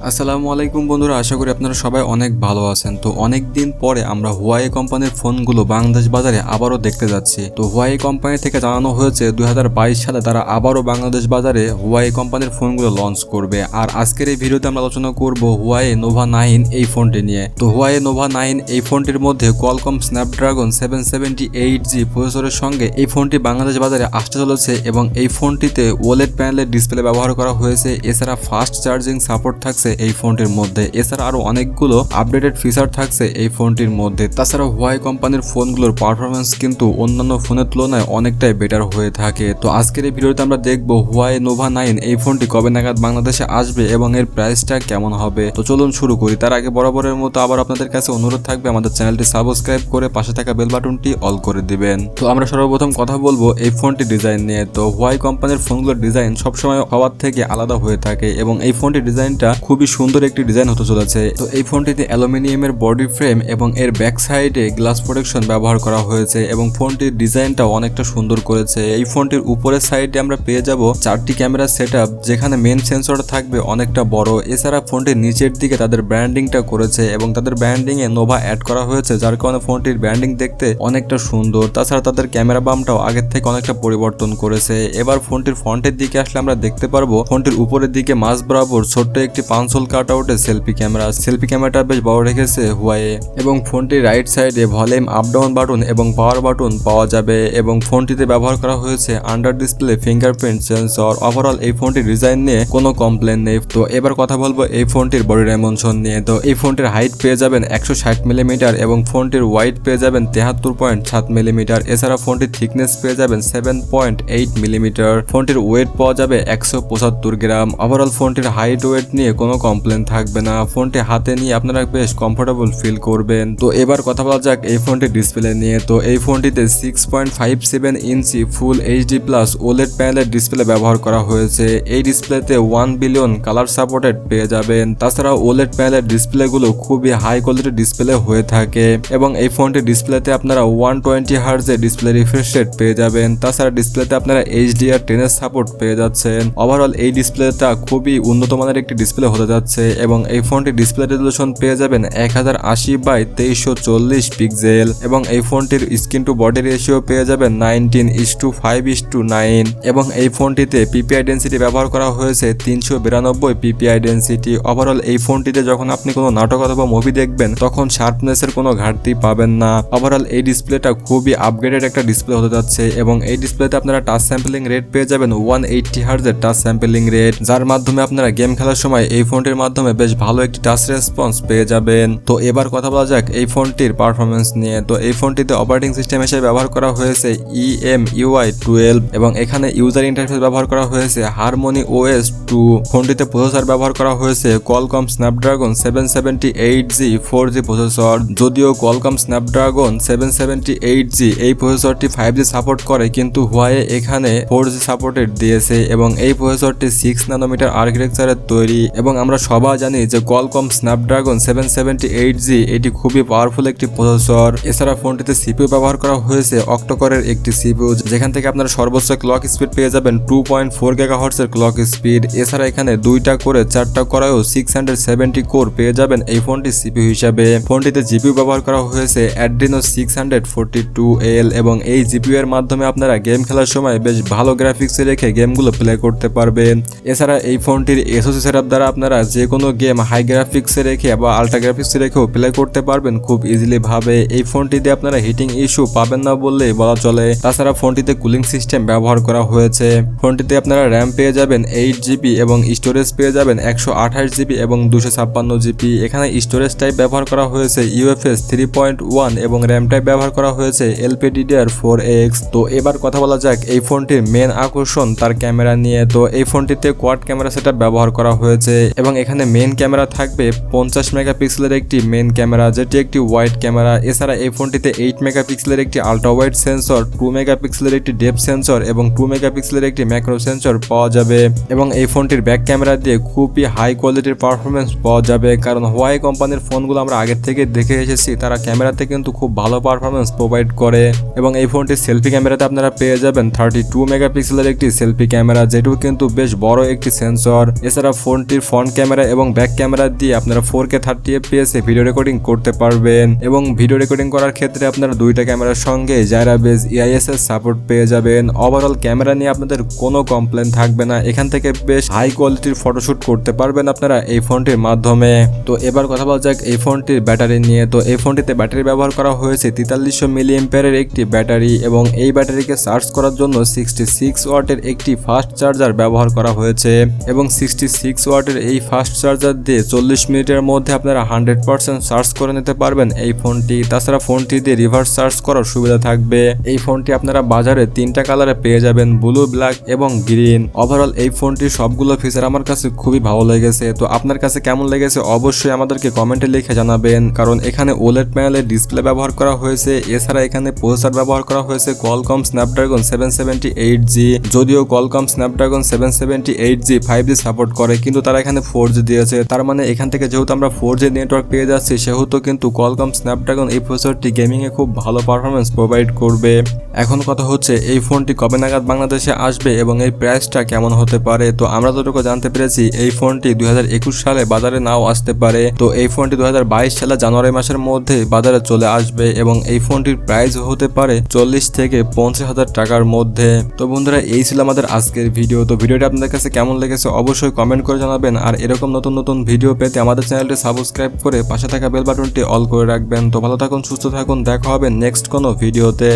আসসালামু আলাইকুম বন্ধুরা, আশা করি আপনারা সবাই অনেক ভালো আছেন। তো অনেক দিন পরে আমরা হুয়াওয়ে কোম্পানির ফোনগুলো বাংলাদেশ বাজারে আবারও দেখতে যাচ্ছি। তো হুয়াওয়ে কোম্পানি থেকে জানানো হয়েছে 2022 সালে তারা আবারও বাংলাদেশ বাজারে হুয়াওয়ে কোম্পানির ফোনগুলো লঞ্চ করবে। আর আজকের এই ভিডিওতে আমরা আলোচনা করব হুয়াওয়ে নোভা 9 এই ফোনটি নিয়ে। তো হুয়াওয়ে নোভা 9 এই ফোনটির মধ্যে কোয়ালকম স্ন্যাপড্রাগন 778G প্রসেসরের সঙ্গে এই ফোনটি বাংলাদেশ বাজারে আসতে চলেছে এবং এই ফোনটিতে ওলেড প্যানেলের ডিসপ্লে ব্যবহার করা হয়েছে। এছাড়া ফাস্ট চার্জিং সাপোর্ট থাকছে এই ফোনটির মধ্যে। এছাড়া আরো অনেকগুলো আপডেটেড ফিচার থাকছে এই ফোনটির মধ্যে। তাছাড়া হুয়াওয়ে কোম্পানির ফোনগুলোর পারফরমেন্স কিন্তু অন্যান্য ফোনের তুলনায় অনেকটাই বেটার হয়ে থাকে। তো আজকের এই ভিডিওতে আমরা দেখবো হুয়াওয়ে নোভা 9 এই ফোনটি কবে নাগাদ বাংলাদেশে আসবে এবং এর প্রাইসটা কেমন হবে। তো চলুন শুরু করি। তার আগে বরাবরের মতো আবার আপনাদের কাছে অনুরোধ থাকবে আমাদের চ্যানেলটি সাবস্ক্রাইব করে পাশে থাকা বেল বাটনটি অল করে দিবেন। তো আমরা সর্বপ্রথম কথা বলবো এই ফোনটির ডিজাইন নিয়ে। তো হুয়াওয়ে কোম্পানির ফোনগুলোর ডিজাইন সবসময় হওয়ার থেকে আলাদা হয়ে থাকে এবং এই ফোনটির ডিজাইনটা খুবই সুন্দর একটি ডিজাইন হতে চলেছে। তো এই ফোনটিতে অ্যালুমিনিয়ামের বডি ফ্রেম এবং এর ব্যাক সাইডে গ্লাস প্রোটেকশন ব্যবহার করা হয়েছে এবং ফোনটির ডিজাইনটা অনেকটা সুন্দর করেছে। এই ফোনটির উপরের সাইডে আমরা পেয়ে যাব 4টি ক্যামেরা সেটআপ, যেখানে মেন সেন্সরটা থাকবে অনেকটা বড়। এছাড়া ফোনটির নিচের দিকে তাদের ব্র্যান্ডিংটা করেছে এবং তাদের ব্র্যান্ডিং এ নোভা অ্যাড করা হয়েছে, যার কারণে ফোনটির ব্র্যান্ডিং দেখতে অনেকটা সুন্দর। তাছাড়া তাদের ক্যামেরা বামটাও আগের থেকে অনেকটা পরিবর্তন করেছে। এবার ফোনটির ফ্রন্টের দিকে আসলে আমরা দেখতে পারবো ফোনটির উপরের দিকে মাঝ বরাবর ছোট্ট একটি পাঁচল কাট আউটে সেলফি ক্যামেরাটা বেশ বড় রেখেছে হুয়াওয়ে। এবং ফোনটির রাইট সাইডে ভলিউম আপ ডাউন বাটন এবং পাওয়ার বাটন পাওয়া যাবে এবং ফোনটিতে ব্যবহার করা হয়েছে under display fingerprint sensor. Overall এই ফোনটির ডিজাইন নিয়ে কোনো কমপ্লেন নেই। তো এবার কথা বলবো এই ফোনটির বডি ডাইমেনশন নিয়ে। তো এই ফোনটির হাইট পেয়ে যাবেন 160 মিলিমিটার এবং ফোনটির ওয়াইড পেয়ে যাবেন 73.7 মিলিমিটার। এছাড়া ফোনটির থিকনেস পেয়ে যাবেন 7.8 মিলিমিটার। ফোনটির ওয়েট পাওয়া যাবে 175 গ্রাম। ওভারঅল ফোনটির হাইট ওয়েট নিয়ে কোনো কমপ্লেন থাকবে না। ফোনটি হাতে নিয়ে আপনারা বেশ কমফোর্টেবল ফিল করবেন। তো এবার কথা বলা যাক এই ফোনটির ডিসপ্লে নিয়ে। তো এই ফোনটিতে 6.57 ইঞ্চি ফুল এইচডি প্লাস ওলেড প্যানেলের ডিসপ্লে ব্যবহার করা হয়েছে। এই ডিসপ্লেতে 1 বিলিয়ন কালার সাপোর্টেড পেয়ে যাবেন। তাছাড়া ওলেড প্যানেলের ডিসপ্লেগুলো খুবই হাই কোয়ালিটির ডিসপ্লে হয়ে থাকে এবং এই ফোনটির ডিসপ্লেতে আপনারা 120 হার্টজের ডিসপ্লে রিফ্রেশ রেট পেয়ে যাবেন। তাছাড়া ডিসপ্লেতে আপনারা HDR10 এর সাপোর্ট পেয়ে যাচ্ছেন। ওভারঅল এই ডিসপ্লেটা খুবই উন্নত মানের একটি ডিসপ্লে হতে যাচ্ছে এবং এই ফোনটির ডিসপ্লে রেজোলিউশন পেয়ে যাবেন 1080x2340 পিক্সেল এবং এই ফোনটির স্ক্রিন টু বডি রেশিও পেয়ে যাবেন 19:5:9 এবং এই ফোনটিতে পিপিআই ডেন্সিটি ব্যবহার করা হয়েছে 392 পিপিআই ডেন্সিটি। ওভারঅল এই ফোনটিতে যখন আপনি কোনো নাটক অথবা মুভি দেখবেন তখন শার্পনেসের কোনো ঘাটতি পাবেন না। ওভারঅল এই ডিসপ্লেটা খুবই আপগ্রেডেড একটা ডিসপ্লে হতে যাচ্ছে এবং এই ডিসপ্লেতে আপনারা টাচ স্যাম্পলিং রেট পেয়ে যাবেন 180 হার্টজের টাচ স্যাম্পলিং রেট, যার মাধ্যমে আপনারা গেম খেলার সময় এই ফোনটির মাধ্যমে বেশ ভালো একটি টাচ রেসপন্স পেয়ে যাবেন। তো এবার কথা বলা যাক এই ফোনটির পারফরমেন্স নিয়ে। তো এই ফোনটিতে অপারেটিং সিস্টেম হিসেবে ব্যবহার করা হয়েছে EMUI 12 এবং এখানে ইউজার ইন্টারফেস ব্যবহার করা হয়েছে Harmony OS 2। ফোনটিতে প্রসেসর ব্যবহার করা হয়েছে Qualcomm Snapdragon 778G 4G processor. যদিও কোয়ালকম স্ন্যাপড্রাগন 778G এই প্রসেসরটি 5G সাপোর্ট করে, কিন্তু হুয়াওয়ে এখানে 4G সাপোর্টেড দিয়েছে এবং এই প্রসেসরটি 6 ন্যানোমিটার আর্কিটেকচারের তৈরি এবং আমরা সবাই জানি যে কোয়ালকম স্ন্যাপড্রাগন 778G এটি খুবই পাওয়ারফুল একটি প্রসেসর। এছাড়া ফোনটিতে সিপিইউ ব্যবহার করা হয়েছে অক্টোকোরের একটি সিপিইউ, যেখান থেকে আপনারা সর্বোচ্চ ক্লক স্পিড পেয়ে যাবেন 2.4 GHz এর ক্লক স্পিড। এছাড়া এখানে 2টা করে 4টা করেও 670 কোর পেয়ে যাবেন এই ফোনটি সিপিইউ হিসাবে। ফোনটিতে জিপিইউ ব্যবহার করা হয়েছে Adreno 642L এবং এই জিপিইউ এর মাধ্যমে আপনারা গেম খেলার সময় বেশ ভালো গ্রাফিক্সে রেখে গেমগুলো প্লে করতে পারবেন। এছাড়া এই ফোনটির এসওসি সেটআপ দ্বারা আপনারা যে কোনো গেম হাই গ্রাফিক্সে রেখে বা আল্ট্রা গ্রাফিক্সে রেখেও প্লে করতে পারবেন খুব ইজিলি ভাবে। এই ফোনটিতে আপনারা হিটিং ইস্যু পাবেন না বললেই বলা চলে। তাছাড়া ফোনটিতে কুলিং সিস্টেম ব্যবহার করা হয়েছে। ফোনটিতে আপনারা র্যাম পেয়ে যাবেন 8GB এবং স্টোরেজ পেয়ে যাবেন 128GB এবং 256GB। এখানে স্টোরেজ টাইপ ব্যবহার করা হয়েছে UFS 3.1 এবং র্যাম টাইপ ব্যবহার করা হয়েছে LPDDR4X। তো এবার কথা বলা যাক এই ফোনটির মেন আকর্ষণ তার ক্যামেরা নিয়ে। তো এই ফোনটিতে কোয়াড ক্যামেরা সেটআপ ব্যবহার করা হয়েছে এবং এখানে মেন ক্যামেরা থাকবে 50 মেগাপিক্সেলের একটি মেন ক্যামেরা, যেটি একটি ওয়াইড ক্যামেরা। এছাড়া এই ফোনটিতে 8 মেগাপিক্সেলের একটি আলট্রা ওয়াইড সেন্সর, 2 মেগাপিক্সেলের একটি ডেপথ সেন্সর এবং 2 মেগাপিক্সেলের একটি ম্যাক্রো সেন্সর পাওয়া যাবে এবং এই ফোনটির ব্যাক ক্যামেরা দিয়ে খুবই হাই কোয়ালিটির পারফরমেন্স পাওয়া যাবে, কারণ হুয়াওয়ে কোম্পানির ফোনগুলো আমরা আগের থেকে দেখে এসেছি তারা ক্যামেরাতে কিন্তু খুব ভালো পারফরমেন্স প্রোভাইড করে। এবং এই ফোনটির সেলফি ক্যামেরাতে আপনারা পেয়ে যাবেন 32 মেগাপিক্সেলের একটি সেলফি ক্যামেরা, যেটিও কিন্তু বেশ বড় একটি সেন্সর। এছাড়া ফোনটির ফ্রন্ট ফ্রন্ট ক্যামেরা এবং ব্যাক ক্যামেরা দিয়ে আপনারা 4K 30 fps এ ভিডিও রেকর্ডিং করতে পারবেন এবং ভিডিও রেকর্ডিং করার ক্ষেত্রে আপনারা দুইটা ক্যামেরার সঙ্গে জাইরা বেস EIS এর সাপোর্ট পেয়ে যাবেন। ওভারঅল ক্যামেরা নিয়ে আপনাদের কোনো কমপ্লেন থাকবে না, এখান থেকে বেশ হাই কোয়ালিটির ফটোশুট করতে পারবেন আপনারা এই ফোনটির মাধ্যমে। তো এবার কথা বলা যাক এই ফোনটির ব্যাটারি নিয়ে। তো এই ফোনটিতে ব্যাটারি ব্যবহার করা হয়েছে 4300 মিলিঅ্যাম্পিয়ারের একটি ব্যাটারি এবং এই ব্যাটারিকে চার্জ করার জন্য 66 ওয়াটের একটি ফাস্ট চার্জার ব্যবহার করা হয়েছে এবং 66 ওয়াটের এই ফাস্ট চার্জার দিয়ে 40 মিনিটের মধ্যে আপনারা 100% চার্জ করে নিতে পারবেন এই ফোনটি। তাছাড়া ফোনটি দিয়ে রিভার্স চার্জ করার সুবিধা থাকবে। এই ফোনটি আপনারা বাজারে 3টা কালারে পেয়ে যাবেন, ব্লু, ব্ল্যাক এবং গ্রিন। ওভারঅল এই ফোনটির সবগুলো ফিচার আমার কাছে খুবই ভালো লেগেছে। তো আপনার কাছে কেমন লেগেছে অবশ্যই আমাদেরকে কমেন্টে লিখে জানাবেন, কারণ এখানে OLED প্যানেলের ডিসপ্লে ব্যবহার করা হয়েছে। এছাড়া এখানে প্রসেসর ব্যবহার করা হয়েছে Qualcomm Snapdragon 778G। যদিও Qualcomm Snapdragon 778G 5G support করে, কিন্তু তারা এখানে 4G দিয়েছে। তার মানে এখান থেকে যেহেতু আমরা 4G নেটওয়ার্ক পেয়ে যাচ্ছি, সেহেতু কিন্তু Qualcomm Snapdragon এই প্রসেসরটি গেমিং এ খুব ভালো পারফরমেন্স প্রোভাইড করবে। এখন কথা হচ্ছে এই ফোনটি কবে নাগাদ বাংলাদেশে আসবে এবং এই প্রাইসটা কেমন হতে পারে। তো আমরা যতটুকু জানতে পেরেছি এই ফোনটি 2021 সালে বাজারে নাও আসতে পারে। তো এই ফোনটি 2022 সালে জানুয়ারি মাসের মধ্যে বাজারে চলে আসবে এবং এই ফোনটির প্রাইস হতে পারে 40 থেকে 50,000 টাকার মধ্যে। তো বন্ধুরা এই ছিল আমাদের আজকের ভিডিও। তো ভিডিওটা আপনাদের কাছে কেমন লেগেছে অবশ্যই কমেন্ট করে জানাবেন, আর এরকম নতুন নতুন ভিডিও পেতে আমাদের চ্যানেলটি সাবস্ক্রাইব করে পাশে থাকা বেল বাটনটি অল করে রাখবেন। তো ভালো থাকুন, সুস্থ থাকুন, দেখা হবে নেক্সট কোনো ভিডিওতে।